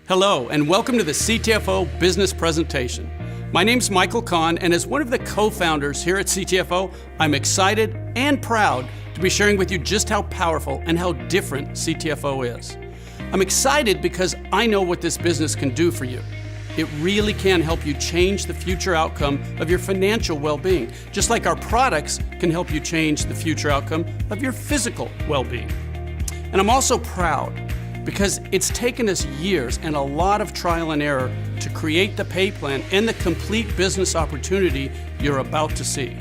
Hello, and welcome to the CTFO Business Presentation. My name's Michael Kahn, and as one of the co-founders here at CTFO, I'm excited and proud to be sharing with you just how powerful and how different CTFO is. I'm excited because I know what this business can do for you. It really can help you change the future outcome of your financial well-being, just like our products can help you change the future outcome of your physical well-being. And I'm also proud because it's taken us years and a lot of trial and error to create the pay plan and the complete business opportunity you're about to see.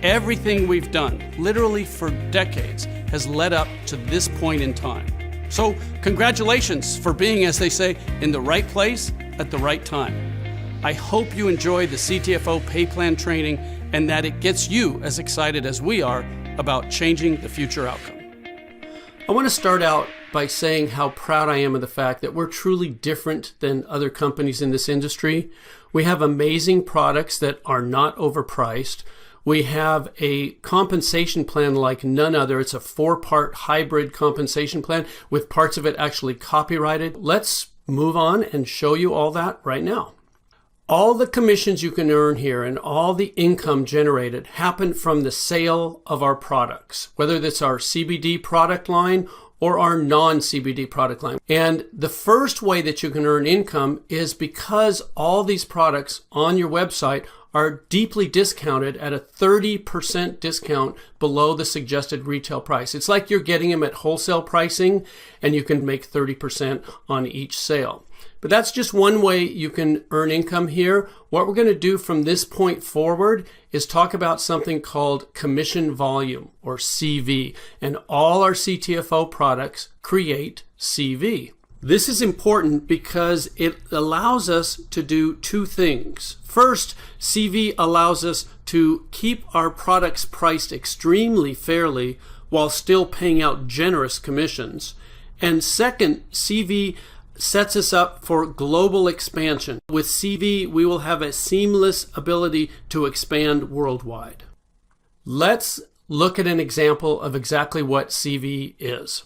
Everything we've done, literally for decades, has led up to this point in time. So congratulations for being, as they say, in the right place at the right time. I hope you enjoy the CTFO pay plan training and that it gets you as excited as we are about changing the future outcome. I want to start out by saying how proud I am of the fact that we're truly different than other companies in this industry. We have amazing products that are not overpriced. We have a compensation plan like none other. It's a 4-part hybrid compensation plan with parts of it actually copyrighted. Let's move on and show you all that right now. All the commissions you can earn here and all the income generated happen from the sale of our products, whether that's our CBD product line or our non-CBD product line. And the first way that you can earn income is because all these products on your website are deeply discounted at a 30% discount below the suggested retail price. It's like you're getting them at wholesale pricing and you can make 30% on each sale. But that's just one way you can earn income here. What we're going to do from this point forward is talk about something called commission volume, or CV, and all our CTFO products create CV. This is important because it allows us to do two things. First, CV allows us to keep our products priced extremely fairly while still paying out generous commissions. And second, CV sets us up for global expansion. With CV, we will have a seamless ability to expand worldwide. Let's look at an example of exactly what CV is.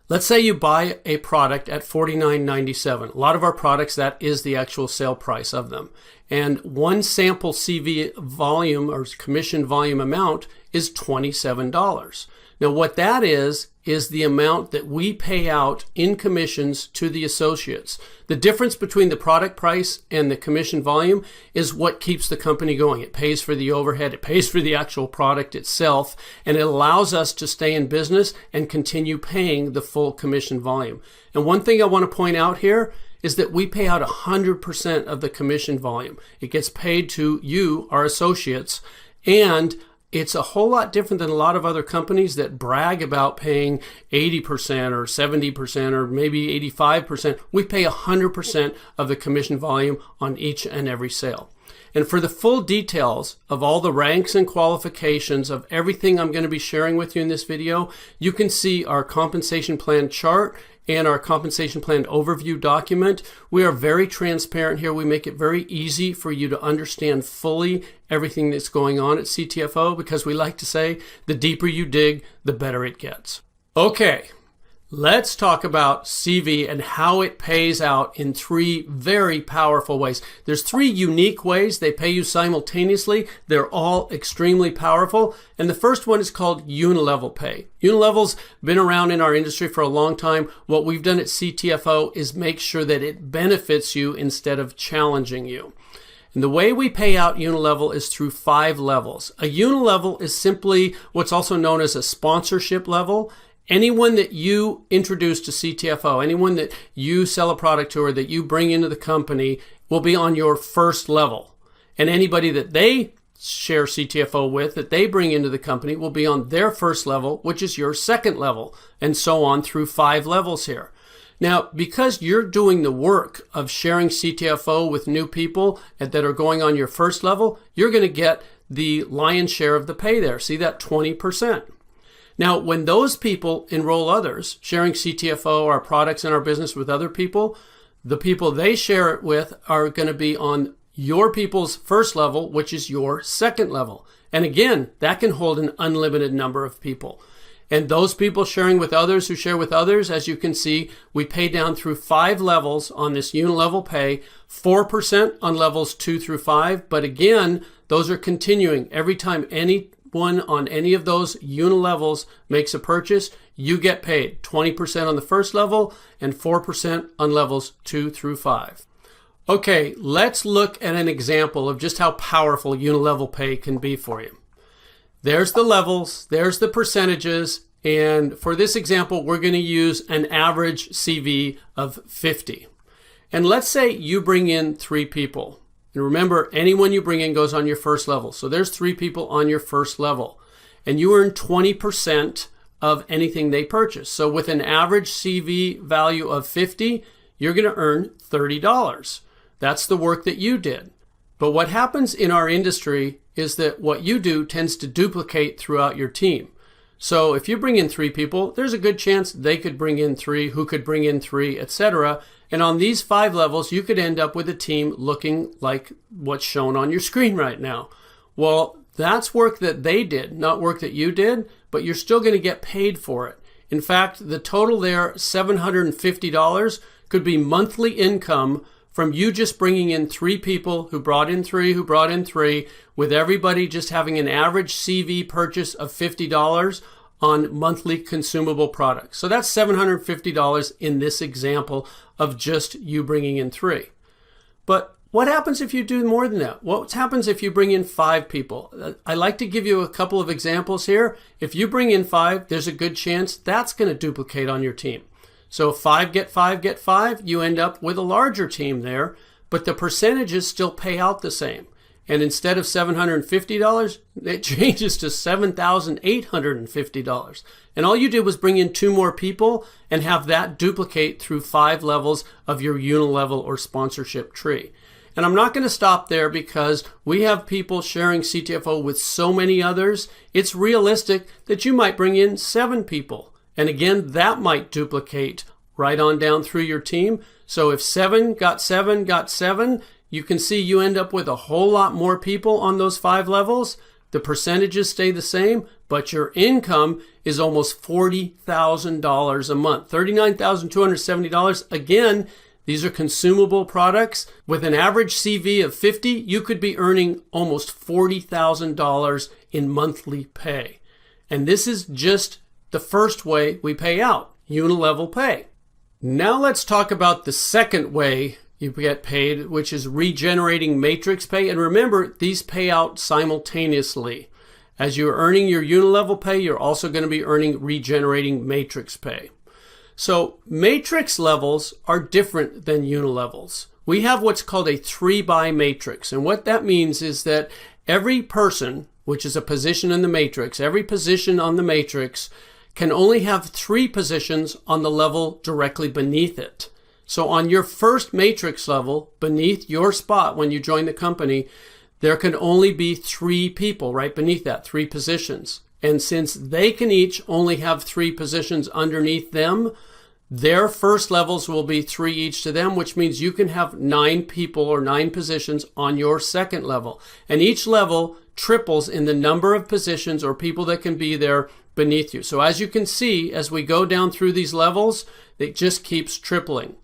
Let's say you buy a product at $49.97. A lot of our products, that is the actual sale price of them. And one sample CV volume or commission volume amount is $27. Now what that is the amount that we pay out in commissions to the associates. The difference between the product price and the commission volume is what keeps the company going. It pays for the overhead, it pays for the actual product itself, and it allows us to stay in business and continue paying the full commission volume. And one thing I want to point out here is that we pay out 100% of the commission volume. It gets paid to you, our associates, and it's a whole lot different than a lot of other companies that brag about paying 80% or 70% or maybe 85%. We pay 100% of the commission volume on each and every sale. And for the full details of all the ranks and qualifications of everything I'm going to be sharing with you in this video, you can see our compensation plan chart and our compensation plan overview document. We are very transparent here. We make it very easy for you to understand fully everything that's going on at CTFO because we like to say the deeper you dig, the better it gets. Okay, let's talk about CV and how it pays out in 3 very powerful ways. There's 3 unique ways they pay you simultaneously. They're all extremely powerful. And the first one is called unilevel pay. Unilevel's been around in our industry for a long time. What we've done at CTFO is make sure that it benefits you instead of challenging you. And the way we pay out unilevel is through 5 levels. A unilevel is simply what's also known as a sponsorship level. Anyone that you introduce to CTFO, anyone that you sell a product to or that you bring into the company will be on your first level. And anybody that they share CTFO with, that they bring into the company, will be on their first level, which is your second level, and so on through 5 levels here. Now, because you're doing the work of sharing CTFO with new people that are going on your first level, you're going to get the lion's share of the pay there. See that 20%. Now, when those people enroll others, sharing CTFO, our products and our business with other people, the people they share it with are going to be on your people's first level, which is your second level. And again, that can hold an unlimited number of people. And those people sharing with others who share with others, as you can see, we pay down through 5 levels on this unilevel pay, 4% on levels 2 through 5. But again, those are continuing. Every time anyone on any of those unilevels makes a purchase, you get paid 20% on the first level and 4% on levels 2 through 5. Okay, let's look at an example of just how powerful unilevel pay can be for you. There's the levels, there's the percentages, and for this example, we're going to use an average CV of 50. And let's say you bring in 3 people. And remember, anyone you bring in goes on your first level. So there's 3 people on your first level. And you earn 20% of anything they purchase. So with an average CV value of 50, you're going to earn $30. That's the work that you did. But what happens in our industry is that what you do tends to duplicate throughout your team. So if you bring in 3 people, there's a good chance they could bring in 3, who could bring in 3, etc. And on these 5 levels, you could end up with a team looking like what's shown on your screen right now. Well, that's work that they did, not work that you did, but you're still going to get paid for it. In fact, the total there, $750, could be monthly income from you just bringing in 3 people who brought in 3, who brought in 3, with everybody just having an average CV purchase of $50 on monthly consumable products. So that's $750 in this example of just you bringing in 3. But what happens if you do more than that? What happens if you bring in 5 people? I like to give you a couple of examples here. If you bring in 5, there's a good chance that's going to duplicate on your team. So 5 get 5 get 5, you end up with a larger team there, but the percentages still pay out the same. And instead of $750, it changes to $7,850. And all you did was bring in 2 more people and have that duplicate through 5 levels of your unilevel or sponsorship tree. And I'm not going to stop there because we have people sharing CTFO with so many others. It's realistic that you might bring in 7 people. And again, that might duplicate right on down through your team. So if 7 got 7 got 7, you can see you end up with a whole lot more people on those 5 levels. The percentages stay the same, but your income is almost $40,000 a month, $39,270. Again, these are consumable products. With an average CV of 50, you could be earning almost $40,000 in monthly pay. And this is just the first way we pay out, unilevel pay. Now let's talk about the second way you get paid, which is regenerating matrix pay. And remember, these pay out simultaneously. As you're earning your unilevel pay, you're also going to be earning regenerating matrix pay. So matrix levels are different than unilevels. We have what's called a 3-by matrix. And what that means is that every person, which is a position in the matrix, every position on the matrix can only have 3 positions on the level directly beneath it. So on your first matrix level, beneath your spot when you join the company, there can only be 3 people right beneath that, 3 positions. And since they can each only have 3 positions underneath them, their first levels will be 3 each to them, which means you can have 9 people or 9 positions on your second level. And each level triples in the number of positions or people that can be there beneath you. So as you can see, as we go down through these levels, it just keeps tripling.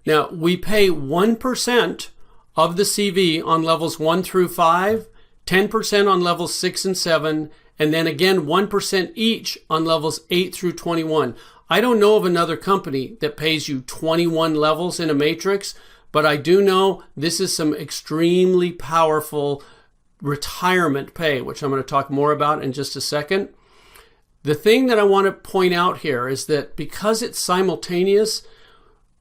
Now, we pay 1% of the CV on levels 1 through 5, 10% on levels 6 and 7, and then again 1% each on levels 8 through 21. I don't know of another company that pays you 21 levels in a matrix, but I do know this is some extremely powerful retirement pay, which I'm going to talk more about in just a second. The thing that I want to point out here is that because it's simultaneous,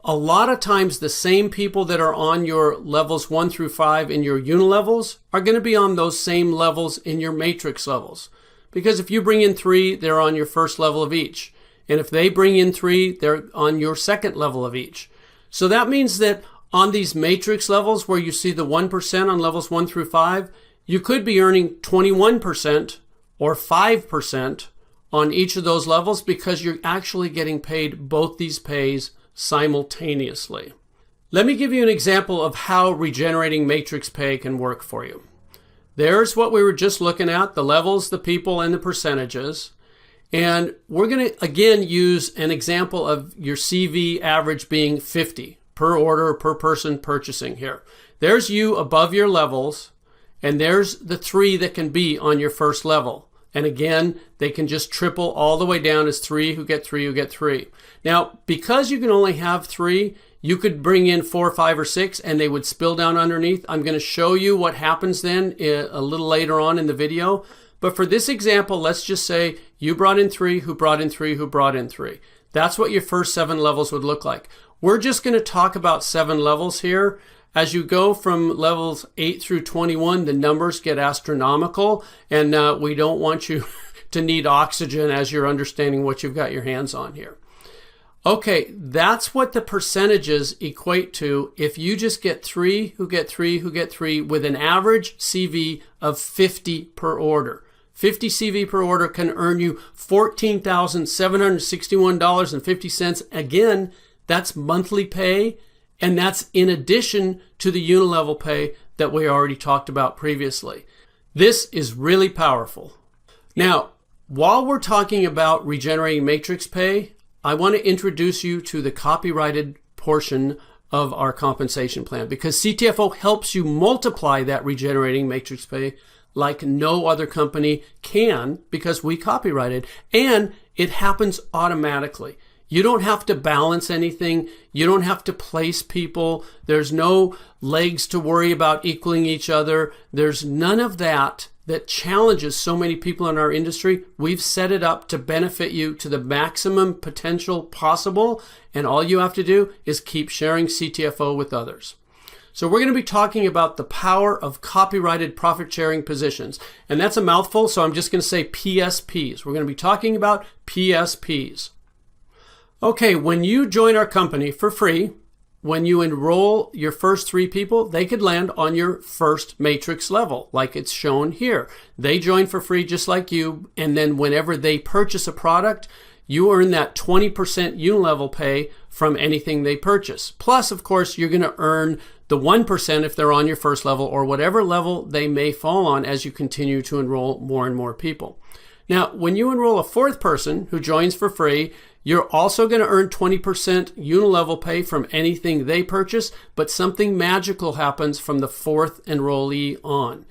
a lot of times the same people that are on your levels 1 through 5 in your unilevels are going to be on those same levels in your matrix levels. Because if you bring in 3, they're on your first level of each. And if they bring in 3, they're on your second level of each. So that means that on these matrix levels where you see the 1% on levels 1 through 5, you could be earning 21% or 5% on each of those levels because you're actually getting paid both these pays simultaneously. Let me give you an example of how regenerating matrix pay can work for you. There's what we were just looking at, the levels, the people, and the percentages. And we're going to, again, use an example of your CV average being 50 per order, per person purchasing here. There's you above your levels, and there's the 3 that can be on your first level. And again, they can just triple all the way down as 3 who get 3 who get 3. Now, because you can only have 3, you could bring in 4, 5, or 6, and they would spill down underneath. I'm going to show you what happens then a little later on in the video. But for this example, let's just say you brought in 3, who brought in 3, who brought in 3. That's what your first 7 levels would look like. We're just going to talk about 7 levels here. As you go from levels 8 through 21, the numbers get astronomical, and we don't want you to need oxygen as you're understanding what you've got your hands on here. Okay, that's what the percentages equate to if you just get 3 who get 3 who get 3 with an average CV of 50 per order. 50 CV per order can earn you $14,761.50. Again, that's monthly pay, and that's in addition to the unilevel pay that we already talked about previously. This is really powerful. Now, while we're talking about regenerating matrix pay, I want to introduce you to the copyrighted portion of our compensation plan, because CTFO helps you multiply that regenerating matrix pay like no other company can, because we copyrighted, and it happens automatically. You don't have to balance anything. You don't have to place people. There's no legs to worry about equaling each other. There's none of that challenges so many people in our industry. We've set it up to benefit you to the maximum potential possible, and all you have to do is keep sharing CTFO with others. So we're going to be talking about the power of copyrighted profit-sharing positions. And that's a mouthful, so I'm just going to say PSPs. We're going to be talking about PSPs. Okay, when you join our company for free, when you enroll your first 3 people, they could land on your first matrix level, like it's shown here. They join for free just like you, and then whenever they purchase a product, you earn that 20% unilevel pay from anything they purchase. Plus, of course, you're going to earn the 1% if they're on your first level, or whatever level they may fall on as you continue to enroll more and more people. Now, when you enroll a 4th person who joins for free, you're also going to earn 20% unilevel pay from anything they purchase, but something magical happens from the 4th enrollee on.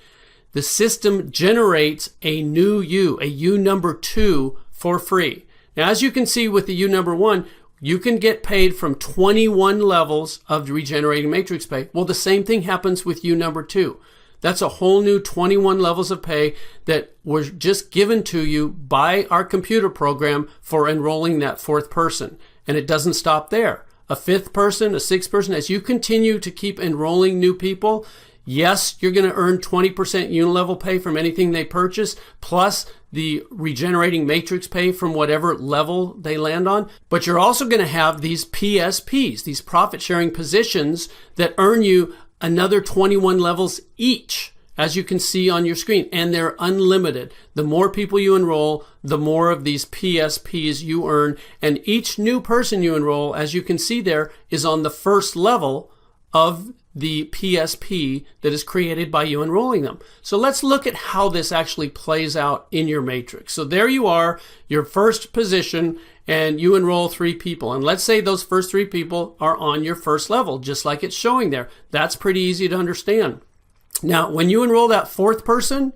The system generates a new U, a U number 2 for free. Now, as you can see with the U number 1, you can get paid from 21 levels of regenerating matrix pay. Well, the same thing happens with U number 2. That's a whole new 21 levels of pay that were just given to you by our computer program for enrolling that 4th person. And it doesn't stop there. A 5th person, a 6th person, as you continue to keep enrolling new people, yes, you're going to earn 20% unilevel pay from anything they purchase, plus the regenerating matrix pay from whatever level they land on. But you're also going to have these PSPs, these profit sharing positions that earn you another 21 levels each, as you can see on your screen, and they're unlimited. The more people you enroll, the more of these PSPs you earn, and each new person you enroll, as you can see there, is on the first level of the PSP that is created by you enrolling them. So let's look at how this actually plays out in your matrix. So there you are, your first position, and you enroll 3 people. And let's say those first 3 people are on your first level, just like it's showing there. That's pretty easy to understand. Now, when you enroll that 4th person,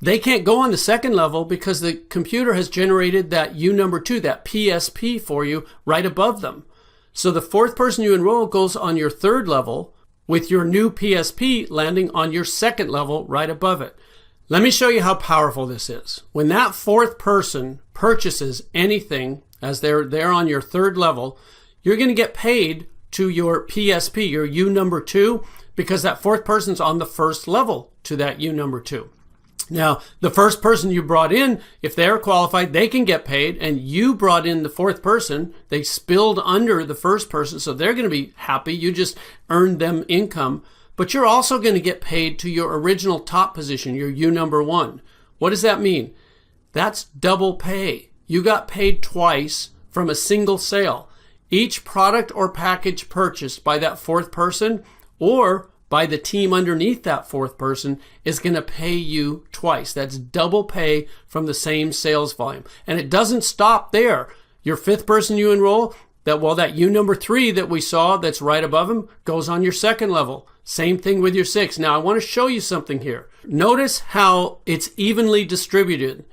they can't go on the 2nd level because the computer has generated that U number 2, that PSP for you right above them. So the 4th person you enroll goes on your 3rd level, with your new PSP landing on your 2nd level right above it. Let me show you how powerful this is. When that 4th person purchases anything, as they're there on your 3rd level, you're going to get paid to your PSP, your U number 2, because that 4th person's on the 1st level to that U number 2. Now, the first person you brought in, if they're qualified, they can get paid, and you brought in the 4th person. They spilled under the 1st person, so they're going to be happy. You just earned them income. But you're also going to get paid to your original top position, your U number 1. What does that mean? That's double pay. You got paid twice from a single sale. Each product or package purchased by that 4th person or by the team underneath that fourth person is going to pay you twice. That's double pay from the same sales volume. And it doesn't stop there. Your fifth person you enroll, that U number 3 that we saw that's right above him goes on your second level. Same thing with your 6. Now I want to show you something here. Notice how it's evenly distributed.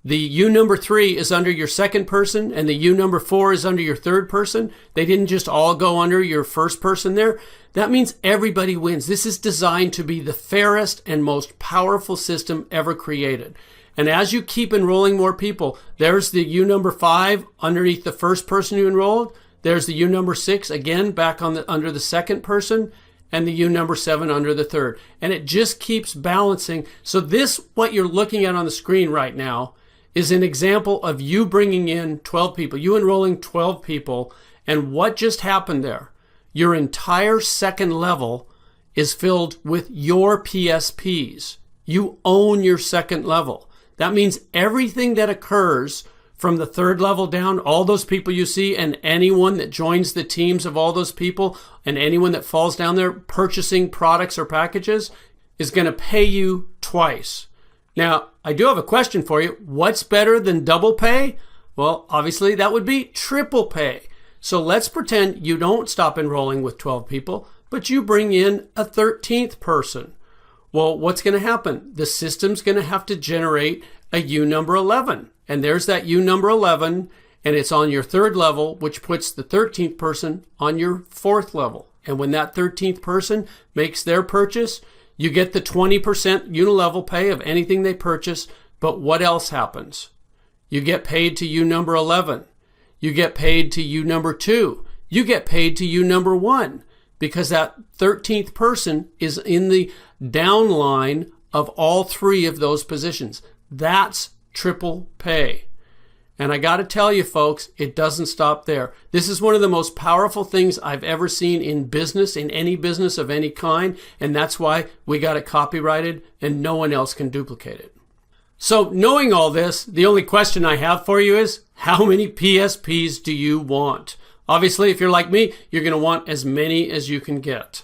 The U number 3 is under your second person and the U number 4 is under your third person. They didn't just all go under your first person there. That means everybody wins. This is designed to be the fairest and most powerful system ever created. And as you keep enrolling more people, there's the U number 5 underneath the first person you enrolled. There's the U number 6 again back under the second person, and the U number 7 under the third. And it just keeps balancing. So this, what you're looking at on the screen right now, is an example of you bringing in 12 people, you enrolling 12 people, and what just happened there? Your entire second level is filled with your PSPs. You own your second level. That means everything that occurs from the third level down, all those people you see, and anyone that joins the teams of all those people, and anyone that falls down there purchasing products or packages, is going to pay you twice. Now, I do have a question for you. What's better than double pay? Well, obviously that would be triple pay. So let's pretend you don't stop enrolling with 12 people, but you bring in a 13th person. Well, what's going to happen? The system's going to have to generate a U number 11. And there's that U number 11, and it's on your third level, which puts the 13th person on your fourth level. And when that 13th person makes their purchase, you get the 20% unilevel pay of anything they purchase. But what else happens? You get paid to U number 11. You get paid to U number 2. You get paid to U number 1, because that 13th person is in the downline of all 3 of those positions. That's triple pay. And I got to tell you, folks, it doesn't stop there. This is one of the most powerful things I've ever seen in business, in any business of any kind. And that's why we got it copyrighted and no one else can duplicate it. So knowing all this, the only question I have for you is, how many PSPs do you want? Obviously, if you're like me, you're going to want as many as you can get.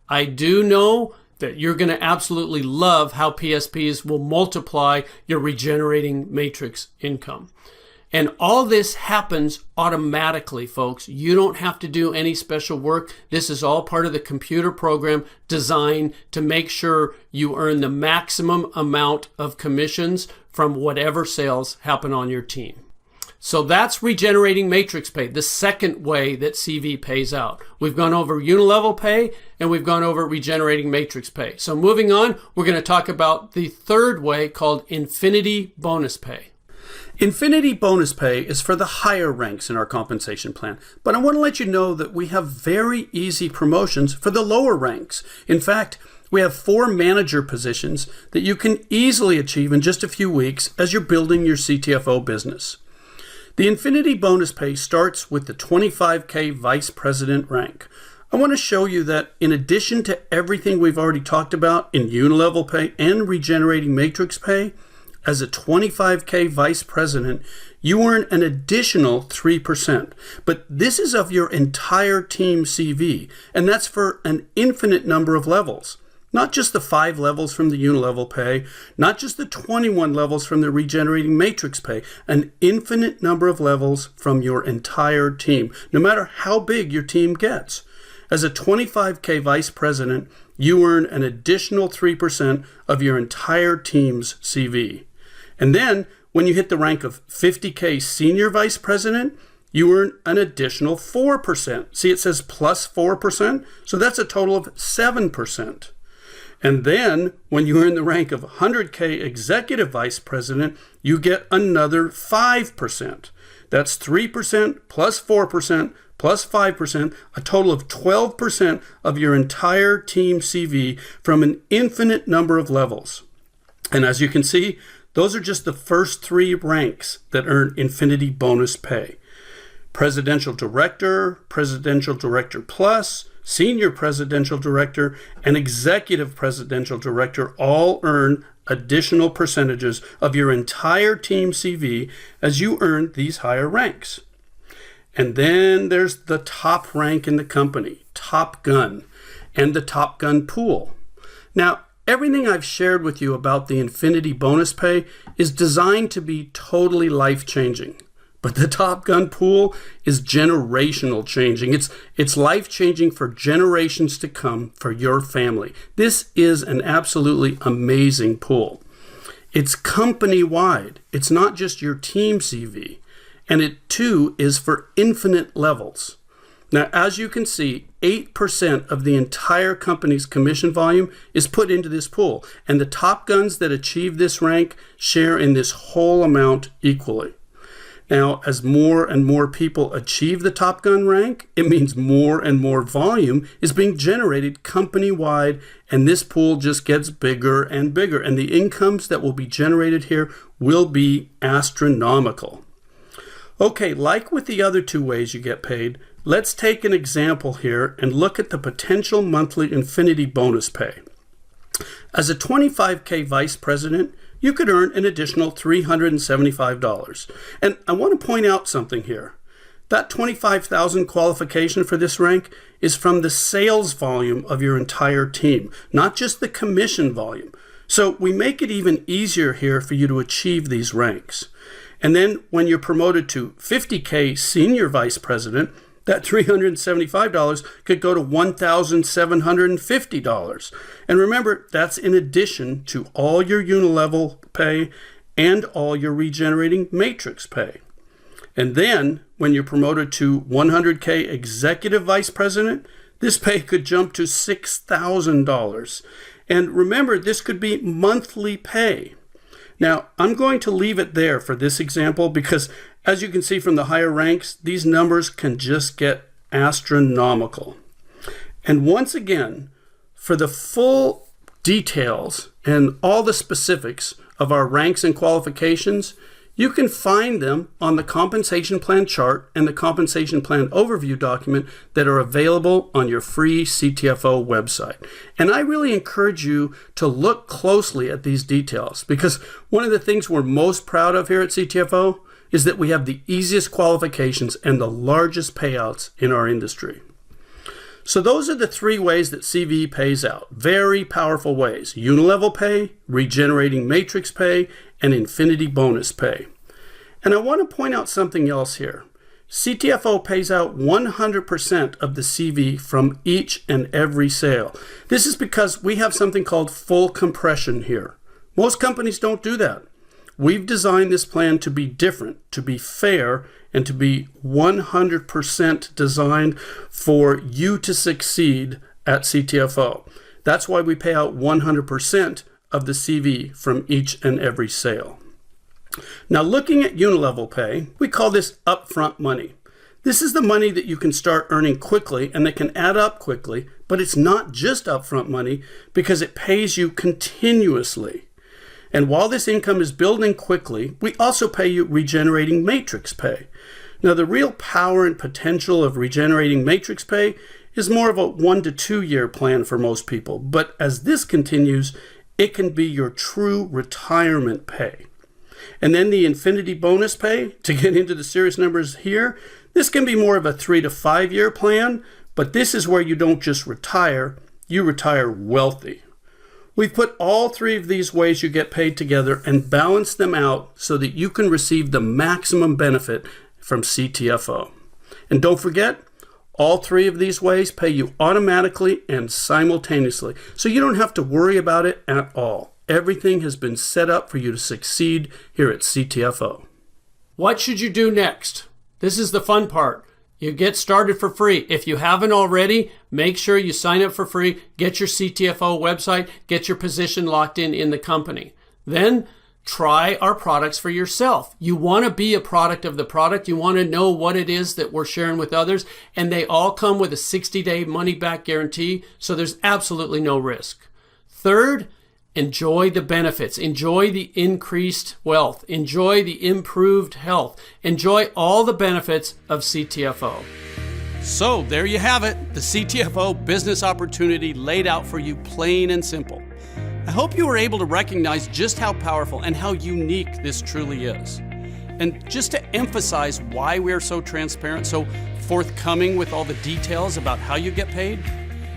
I do know that you're going to absolutely love how PSPs will multiply your regenerating matrix income. And all this happens automatically, folks. You don't have to do any special work. This is all part of the computer program designed to make sure you earn the maximum amount of commissions from whatever sales happen on your team. So that's regenerating matrix pay, the second way that CV pays out. We've gone over unilevel pay and we've gone over regenerating matrix pay. So moving on, we're going to talk about the third way called infinity bonus pay. Infinity bonus pay is for the higher ranks in our compensation plan, but I want to let you know that we have very easy promotions for the lower ranks. In fact, we have 4 manager positions that you can easily achieve in just a few weeks as you're building your CTFO business. The Infinity bonus pay starts with the 25K Vice President rank. I want to show you that in addition to everything we've already talked about in unilevel pay and regenerating matrix pay, as a 25K Vice President, you earn an additional 3%. But this is of your entire team CV, and that's for an infinite number of levels. Not just the 5 levels from the unilevel pay, not just the 21 levels from the regenerating matrix pay, an infinite number of levels from your entire team, no matter how big your team gets. As a 25K Vice President, you earn an additional 3% of your entire team's CV. And then, when you hit the rank of 50K Senior Vice President, you earn an additional 4%. See, it says plus 4%, so that's a total of 7%. And then, when you earn the rank of 100K Executive Vice President, you get another 5%. That's 3% plus 4% plus 5%, a total of 12% of your entire team CV from an infinite number of levels. And as you can see, those are just the first 3 ranks that earn Infinity bonus pay. Presidential Director, Presidential Director Plus, Senior Presidential Director, and Executive Presidential Director all earn additional percentages of your entire team CV as you earn these higher ranks. And then there's the top rank in the company, Top Gun. and the Top Gun pool. Now, everything I've shared with you about the Infinity bonus pay is designed to be totally life-changing. But the Top Gun pool is generational changing. It's life-changing for generations to come for your family. This is an absolutely amazing pool. It's company-wide. It's not just your team CV. And it too is for infinite levels. Now, as you can see, 8% of the entire company's commission volume is put into this pool. And the top guns that achieve this rank share in this whole amount equally. Now, as more and more people achieve the Top Gun rank, it means more and more volume is being generated company-wide, and this pool just gets bigger and bigger, and the incomes that will be generated here will be astronomical. Okay, like with the other two ways you get paid, let's take an example here and look at the potential monthly Infinity bonus pay. As a 25K vice president, you could earn an additional $375. And I want to point out something here. That $25,000 qualification for this rank is from the sales volume of your entire team, not just the commission volume. So we make it even easier here for you to achieve these ranks. And then when you're promoted to 50K senior vice president, that $375 could go to $1,750. And remember, that's in addition to all your unilevel pay and all your regenerating matrix pay. And then when you're promoted to 100K executive vice president, this pay could jump to $6,000. And remember, this could be monthly pay. Now, I'm going to leave it there for this example because, as you can see from the higher ranks, these numbers can just get astronomical. And once again, for the full details and all the specifics of our ranks and qualifications, you can find them on the compensation plan chart and the compensation plan overview document that are available on your free CTFO website. And I really encourage you to look closely at these details because one of the things we're most proud of here at CTFO is that we have the easiest qualifications and the largest payouts in our industry. So those are the three ways that CVE pays out. Very powerful ways: unilevel pay, regenerating matrix pay, and Infinity bonus pay. And I want to point out something else here. CTFO pays out 100% of the CV from each and every sale. This is because we have something called full compression here. Most companies don't do that. We've designed this plan to be different, to be fair, and to be 100% designed for you to succeed at CTFO. That's why we pay out 100% of the CV from each and every sale. Now, looking at unilevel pay, we call this upfront money. This is the money that you can start earning quickly and that can add up quickly, but it's not just upfront money because it pays you continuously. And while this income is building quickly, we also pay you regenerating matrix pay. Now, the real power and potential of regenerating matrix pay is more of a 1 to 2 year plan for most people. But as this continues, it can be your true retirement pay. And then the Infinity bonus pay, to get into the serious numbers here, this can be more of a 3 to 5 year plan, but this is where you don't just retire, you retire wealthy. We've put all three of these ways you get paid together and balanced them out so that you can receive the maximum benefit from CTFO. And don't forget, all three of these ways pay you automatically and simultaneously, so you don't have to worry about it at all. Everything has been set up for you to succeed here at CTFO. What should you do next? This is the fun part. You get started for free. If you haven't already, make sure you sign up for free, get your CTFO website, get your position locked in the company. Then try our products for yourself. You want to be a product of the product. You want to know what it is that we're sharing with others. And they all come with a 60-day money-back guarantee, so there's absolutely no risk. Third, enjoy the benefits. Enjoy the increased wealth. Enjoy the improved health. Enjoy all the benefits of CTFO. So there you have it, the CTFO business opportunity laid out for you plain and simple. I hope you were able to recognize just how powerful and how unique this truly is. And just to emphasize why we're so transparent, so forthcoming with all the details about how you get paid,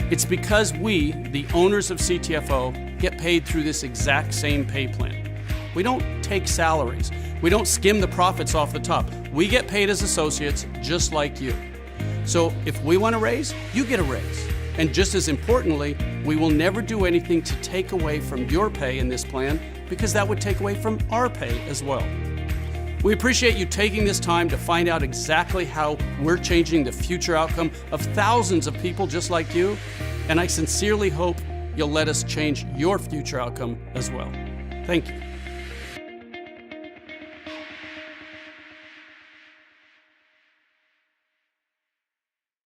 It's because we, the owners of CTFO, get paid through this exact same pay plan. We don't take salaries. We don't skim the profits off the top. We get paid as associates just like you. So if we want a raise, you get a raise. And just as importantly, we will never do anything to take away from your pay in this plan, because that would take away from our pay as well. We appreciate you taking this time to find out exactly how we're changing the future outcome of thousands of people just like you, and I sincerely hope you'll let us change your future outcome as well. Thank you.